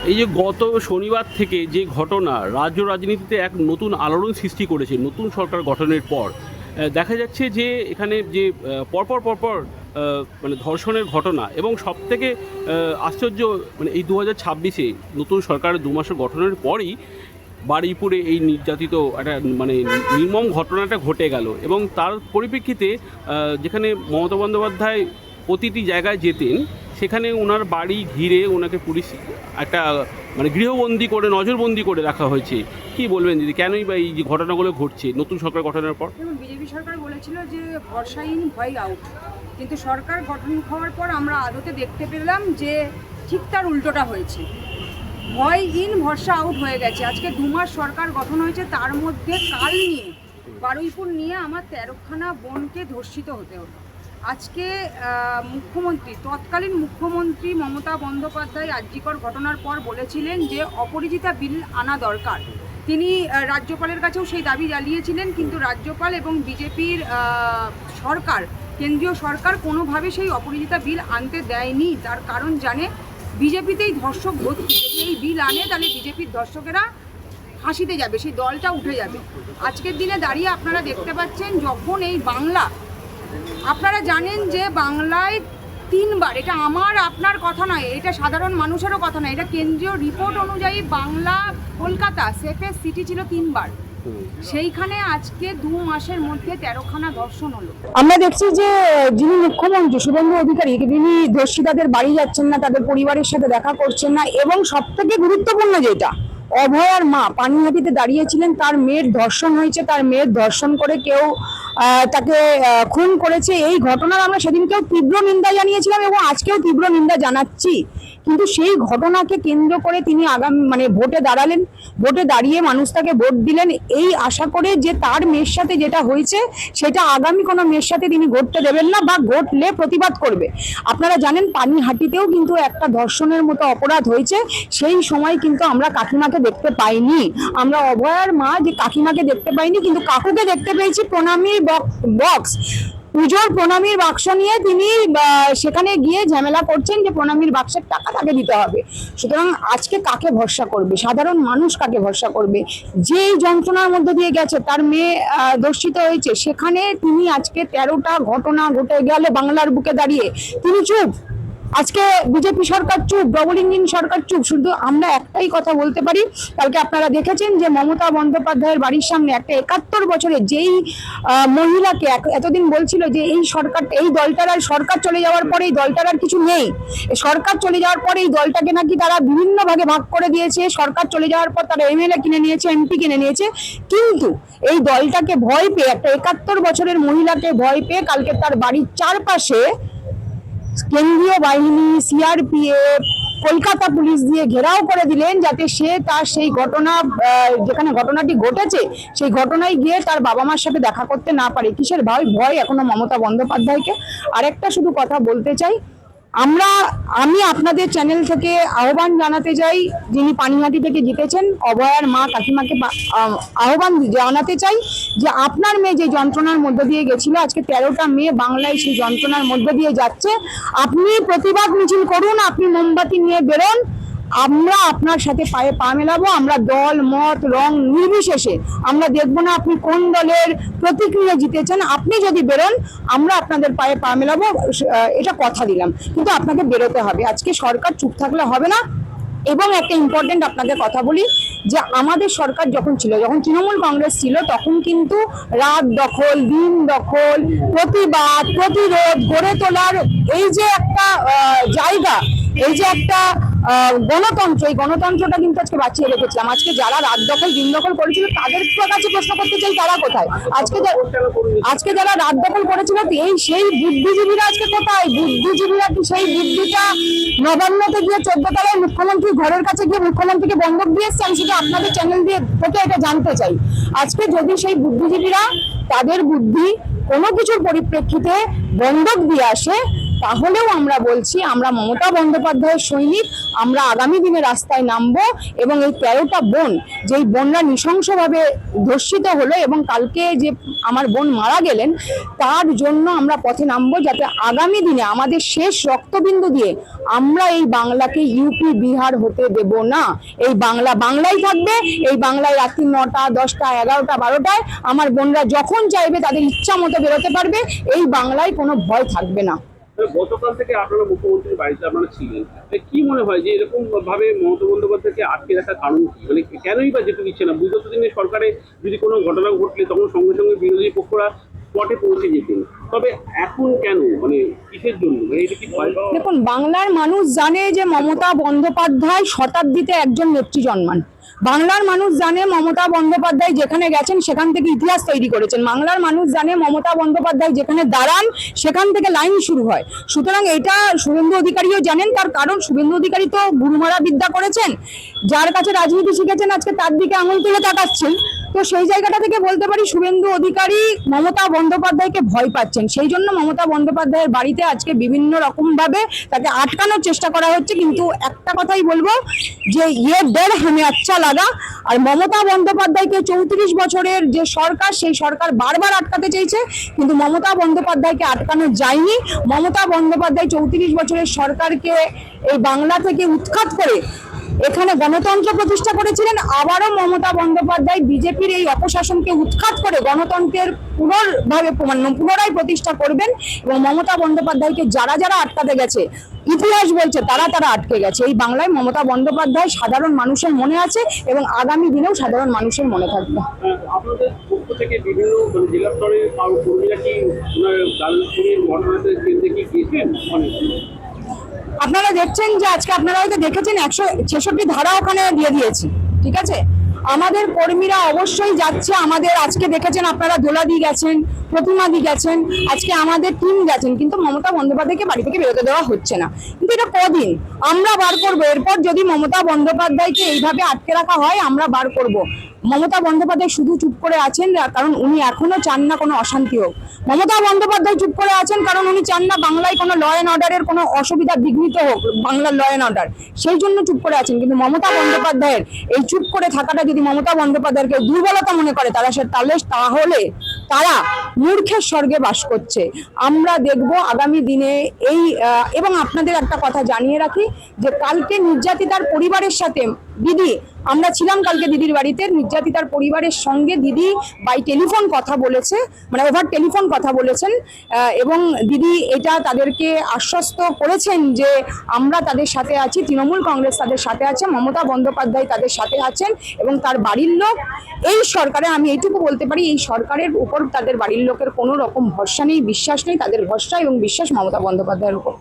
এই যে গত শনিবার থেকে যে ঘটনা রাজ্য রাজনীতিতে এক নতুন আলোড়ন সৃষ্টি করেছে নতুন সরকার গঠনের পর, দেখা যাচ্ছে যে এখানে যে পরপর পরপর মানে ধর্ষণের ঘটনা এবং সবথেকে আশ্চর্য মানে এই 2026-এ নতুন সরকারের 2 মাসের গঠনের পরই বারুইপুরে এই নির্যাতিত একটা মানে নির্মম ঘটনাটা ঘটে গেল। এবং তার পরিপ্রেক্ষিতে যেখানে মমতা বন্দ্যোপাধ্যায় প্রতিটি জায়গায় যেতেন সেখানে ওনার বাড়ি ঘিরে ওনাকে পুলিশ একটা মানে গৃহবন্দী করে নজরবন্দি করে রাখা হয়েছে। কি বলবেন দিদি, কেনই বা এই যে ঘটনাগুলো ঘটছে নতুন সরকার গঠনের পর? বিজেপি সরকার বলেছিল যে ভরসা ইন ভয় আউট, কিন্তু সরকার গঠন হওয়ার পর আমরা আদতে দেখতে পেলাম যে ঠিক তার উল্টোটা হয়েছে। ভয় ইন ভরসা আউট হয়ে গেছে। আজকে 2 মাস সরকার গঠন হয়েছে, তার মধ্যে কাল নিয়ে বারুইপুর নিয়ে আমার 13খানা বোনকে ধর্ষিত হতে হলো। আজকে মুখ্যমন্ত্রী তৎকালীন মুখ্যমন্ত্রী মমতা বন্দ্যোপাধ্যায় আরজিকর ঘটনার পর বলেছিলেন যে অপরাজিতা বিল আনা দরকার। তিনি রাজ্যপালের কাছেও সেই দাবি জ্বালিয়েছিলেন, কিন্তু রাজ্যপাল এবং বিজেপির সরকার, কেন্দ্রীয় সরকার কোনোভাবে সেই অপরাজিতা বিল আনতে দেয়নি। তার কারণ জানে বিজেপিতেই ধর্ষক ভর্তি, যদি এই বিল আনে তাহলে বিজেপির ধর্ষকেরা ফাঁসিতে যাবে, সেই দলটা উঠে যাবে। আজকের দিনে দাঁড়িয়ে আপনারা দেখতে পাচ্ছেন যখন এই বাংলা, আপনারা জানেন যে বাংলায় 3বার, এটা আমার আপনার কথা নয়, এটা সাধারণ মানুষেরও কথা নয়, এটা কেন্দ্রীয় রিপোর্ট অনুযায়ী বাংলা কলকাতা সেফেস্ট সিটি ছিল 3বার। সেইখানে আজকে 2 মাসের মধ্যে 13খানা ধর্ষণ হলো। আমরা দেখছি যে যিনি মুখ্যমন্ত্রী শুভেন্দু অধিকারী, তিনি ধর্ষিতাদের বাড়ি যাচ্ছেন না, তাদের পরিবারের সাথে দেখা করছেন না, এবং সবথেকে গুরুত্বপূর্ণ যেটা, অভয়ার মা পানিহাটিতে দাঁড়িয়েছিলেন, তার মেয়ের ধর্ষণ হয়েছে, তার মেয়ের ধর্ষণ করে কেউ তাকে খুন করেছে। এই ঘটনার আমরা সেদিনকেও তীব্র নিন্দা জানিয়েছিলাম এবং আজকেও তীব্র নিন্দা জানাচ্ছি। কিন্তু সেই ঘটনাকে কেন্দ্র করে তিনি আগামী মানে ভোটে দাঁড়ালেন, ভোটে দাঁড়িয়ে মানুষ তাকে ভোট দিলেন এই আশা করে যে তার মেয়ের সাথে যেটা হয়েছে সেটা আগামী কোনো মেয়ের সাথে তিনি ঘটতে দেবেন না, বা ঘটলে প্রতিবাদ করবে। আপনারা জানেন পানিহাটিতেও কিন্তু একটা ধর্ষণের মতো অপরাধ হয়েছে, সেই সময় কিন্তু আমরা কাকিমাকে দেখতে পাইনি, আমরা অভয়ার মা যে কাকিমাকে দেখতে পাইনি, কিন্তু কাকুকে দেখতে পেয়েছি প্রণামীর বক্স, পুজোর প্রণামীর বাক্স নিয়ে তিনি সেখানে গিয়ে ঝামেলা করছেন যে প্রণামীর বাক্সের টাকা তাকে দিতে হবে। সুতরাং আজকে কাকে ভরসা করবে সাধারণ মানুষ, কাকে ভরসা করবে? যেই যন্ত্রণার মধ্যে দিয়ে গেছে, তার মেয়ে ধর্ষিত হয়েছে, সেখানে তিনি আজকে 13টা ঘটনা ঘটে গেল বাংলার বুকে দাঁড়িয়ে তিনি চুপ। আজকে বিজেপি সরকার চুপ, ডবল ইঞ্জিন সরকার চুপ। শুধু আমরা একটাই কথা বলতে পারি, কালকে আপনারা দেখেছেন যে মমতা বন্দ্যোপাধ্যায়ের বাড়ির সামনে একটা 71 বছরের যেই মহিলাকে এতদিন বলছিল যে এই সরকার, এই দলটার আর সরকার চলে যাওয়ার পরে এই দলটার আর কিছু নেই, সরকার চলে যাওয়ার পরে এই দলটাকে নাকি তারা বিভিন্ন ভাগে ভাগ করে দিয়েছে, সরকার চলে যাওয়ার পর তারা এমএলএ কিনে নিয়েছে, এমপি কিনে নিয়েছে, কিন্তু এই দলটাকে ভয় পেয়ে, একটা 71 বছরের মহিলাকে ভয় পেয়ে কালকে তার বাড়ির চারপাশে কেন্দ্রীয় বাহিনী, সিআরপিএফ, কলকাতা পুলিশ দিয়ে ঘেরাও করে দিলেন, যাতে সে তার সেই ঘটনা, যেখানে ঘটনাটি ঘটেছে সেই ঘটনায় গিয়ে তার বাবা মার সাথে দেখা করতে না পারে। কিসের ভয় এখনো মমতা বন্দ্যোপাধ্যায়কে? আরেকটা শুধু কথা বলতে চাই, আমি আপনাদের চ্যানেল থেকে আহ্বান জানাতে চাই, যিনি পানিহাটি থেকে জিতেছেন অভয়ার মা কাকিমাকে আহ্বান জানাতে চাই যে আপনার মেয়ে যে যন্ত্রণার মধ্যে দিয়ে গেছিল, আজকে 13টা মেয়ে বাংলায় সেই যন্ত্রণার মধ্যে দিয়ে যাচ্ছে, আপনি প্রতিবাদ মিছিল করুন, আপনি মোমবাতি নিয়ে বেরোন, আমরা আপনার সাথে পায়ে পা মেলাবো। আমরা দল মত রং নির্বিশেষে আমরা দেখবো না আপনি কোন দলের প্রতীক নিয়ে জিতেছেন, আপনি যদি বেরোন আমরা আপনাদের পায়ে পা মেলাবো, এটা কথা দিলাম। কিন্তু আপনাকে বেরোতে হবে, আজকে সরকার চুপ থাকলে হবে না। এবং একটা ইম্পর্টেন্ট আপনাদের কথা বলি, যে আমাদের সরকার যখন ছিল, যখন তৃণমূল কংগ্রেস ছিল, তখন কিন্তু রাত দখল, দিন দখল, প্রতিবাদ, প্রতিরোধ গড়ে তোলার এই যে একটা জায়গা, এই যে একটা গণতন্ত্র, এই গণতন্ত্রটা কিন্তু আজকে বাঁচিয়ে রেখেছিলাম। আজকে যারা রাত দখল দিন দখল করেছিল তাদের কাছে প্রশ্ন করতে চাই, তারা কোথায়? আজকে যারা রাত দখল করেছিল সেই বুদ্ধিজীবীরা আজকে কোথায়? বুদ্ধিজীবীরা কি সেই বুদ্ধিটা নবান্নতে গিয়ে 14 তলায় মুখ্যমন্ত্রীর ঘরের কাছে গিয়ে মুখ্যমন্ত্রীকে বন্ধক দিয়ে এসছে? আমি শুধু আপনাদের চ্যানেল দিয়ে থেকে এটা জানতে চাই। আজকে যদি সেই বুদ্ধিজীবীরা তাদের বুদ্ধি কোনো কিছুর পরিপ্রেক্ষিতে বন্ধক দিয়ে আসে, তাহলেও আমরা বলছি আমরা মমতা বন্দ্যোপাধ্যায়ের সৈনিক, আমরা আগামী দিনে রাস্তায় নামবো এবং এই 13টা বোন, যেই বোনরা নৃশংসভাবে ধর্ষিত হলো এবং কালকে যে আমার বোন মারা গেলেন, তার জন্য আমরা পথে নামবো, যাতে আগামী দিনে আমাদের শেষ রক্তবিন্দু দিয়ে আমরা এই বাংলাকে ইউপি বিহার হতে দেব না। এই বাংলা বাংলাই থাকবে, এই বাংলায় রাত্রি 9টা 10টা 11টা 12টায় আমার বোনরা যখন চাইবে তাদের ইচ্ছা মতো বেরোতে পারবে, এই বাংলায় কোনো ভয় থাকবে না। গতকাল থেকে আপনারা মুখ্যমন্ত্রীর বাড়িতে আপনারা ছিলেন, কি মনে হয় যে এরকম ভাবে মমতা বন্দ্যোপাধ্যায়কে আটকে রাখার কারণ কি? মানে কেনই বা যেতে দিচ্ছে না? বিগত দিনে সরকারে যদি কোনো ঘটনা ঘটলে তখন সঙ্গে সঙ্গে বিরোধী পক্ষরা স্পটে পৌঁছে যেতেন, তবে এখন কেন, মানে কিসের জন্য? এটা কি দেখুন, বাংলার মানুষ জানে যে মমতা বন্দ্যোপাধ্যায় শতাব্দীতে একজন নেত্রী জন্মান। বাংলার মানুষ জানে মমতা বন্দ্যোপাধ্যায় যেখানে গেছেন সেখান থেকে ইতিহাস তৈরি করেছেন। বাংলার মানুষ জানে মমতা বন্দ্যোপাধ্যায় যেখানে দাঁড়ান সেখান থেকে লাইন শুরু হয়। সুতরাং এটা শুভেন্দু অধিকারীও জানেন, তার কারণ শুভেন্দু অধিকারী তো গুরুমারা বিদ্যা করেছেন, যার কাছে রাজনীতি শিখেছেন আজকে তার দিকে আঙুল তুলে তাকাচ্ছেন। তো সেই জায়গাটা থেকে বলতে পারি শুভেন্দু অধিকারী মমতা বন্দ্যোপাধ্যায়কে ভয় পাচ্ছেন, সেই জন্য মমতা বন্দ্যোপাধ্যায়ের বাড়িতে আজকে বিভিন্ন রকম ভাবে তাকে আটকানোর চেষ্টা করা হচ্ছে। কিন্তু একটা কথাই বলবো যে ডর হামে আচ্ছা লাগা। আর মমতা বন্দ্যোপাধ্যায়কে 34 বছরের যে সরকার, সেই সরকার বারবার আটকাতে চেয়েছে, কিন্তু মমতা বন্দ্যোপাধ্যায়কে আটকানো যায়নি। মমতা বন্দ্যোপাধ্যায় 34 বছরের সরকারকে এই বাংলা থেকে উৎখাত করে এখানে গণতন্ত্র প্রতিষ্ঠা করেছিলেন। আবারও মমতা বন্দ্যোপাধ্যায় বিজেপির এই অপশাসনকে উৎখাত করে গণতন্ত্রের পুনরায় প্রতিষ্ঠা করবেন। এবং মমতা বন্দ্যোপাধ্যায়কে যারা যারা আটকাতে গেছে, ইতিহাস বলছে তারা আটকে গেছে। এই বাংলায় মমতা বন্দ্যোপাধ্যায় সাধারণ মানুষের মনে আছে এবং আগামী দিনেও সাধারণ মানুষের মনে থাকবে। আপনাদের পক্ষ থেকে বিভিন্ন জেলা স্তরের কর্মীরা কি ঘটনাতে গিয়েছেন? আপনারা দেখছেন যে আজকে আপনারা হয়তো দেখেছেন 166 ধারা ওখানে দিয়ে দিয়েছি, ঠিক আছে। আমাদের কর্মীরা অবশ্যই যাচ্ছে। আমাদের আজকে দেখেছেন আপনারা দোলাদি গেছেন, প্রতিমাদি গেছেন, আজকে আমাদের টিম গেছেন, কিন্তু মমতা বন্দ্যোপাধ্যায়কে বাড়ি থেকে বেরোতে দেওয়া হচ্ছে না। কিন্তু এটা কদিন আমরা বার করবো। এরপর যদি মমতা বন্দ্যোপাধ্যায়কে এইভাবে আটকে রাখা হয়, আমরা বার করব। মমতা বন্দ্যোপাধ্যায় শুধু চুপ করে আছেন কারণ উনি এখনো চান না কোনো অশান্তি হোক। মমতা বন্দ্যোপাধ্যায় চুপ করে আছেন কারণ উনি চান না বাংলায় কোনো ল অ্যান্ড অর্ডারের কোনো অসুবিধা বিঘ্নিত হোক, বাংলার ল অ্যান্ড অর্ডার, সেই জন্য চুপ করে আছেন। কিন্তু মমতা বন্দ্যোপাধ্যায়ের এই চুপ করে থাকাটা যদি মমতা বন্দ্যোপাধ্যায়কে দুর্বলতা মনে করে তাহলে তারা মূর্খের স্বর্গে বাস করছে। আমরা দেখব আগামী দিনে এই এবং আপনাদের একটা কথা জানিয়ে রাখি যে কালকে নির্যাতিতার পরিবারের সাথে দিদি, আমরা ছিলাম কালকে দিদির বাড়িতে, নির্যাতিতার পরিবারের সঙ্গে দিদি বাই টেলিফোন কথা বলেছে, মানে ওভার টেলিফোন কথা বলেছেন। এবং দিদি এটা তাদেরকে আশ্বস্ত করেছেন যে আমরা তাদের সাথে আছি, তৃণমূল কংগ্রেস তাদের সাথে আছে, মমতা বন্দ্যোপাধ্যায় তাদের সাথে আছেন এবং তার বাড়ির লোক এই সরকারে, আমি এইটুকু বলতে পারি, এই সরকারের উপর তাদের বাড়ির লোকের কোনো রকম ভরসা নেই, বিশ্বাস নেই। তাদের ভরসা এবং বিশ্বাস মমতা বন্দ্যোপাধ্যায়ের উপর।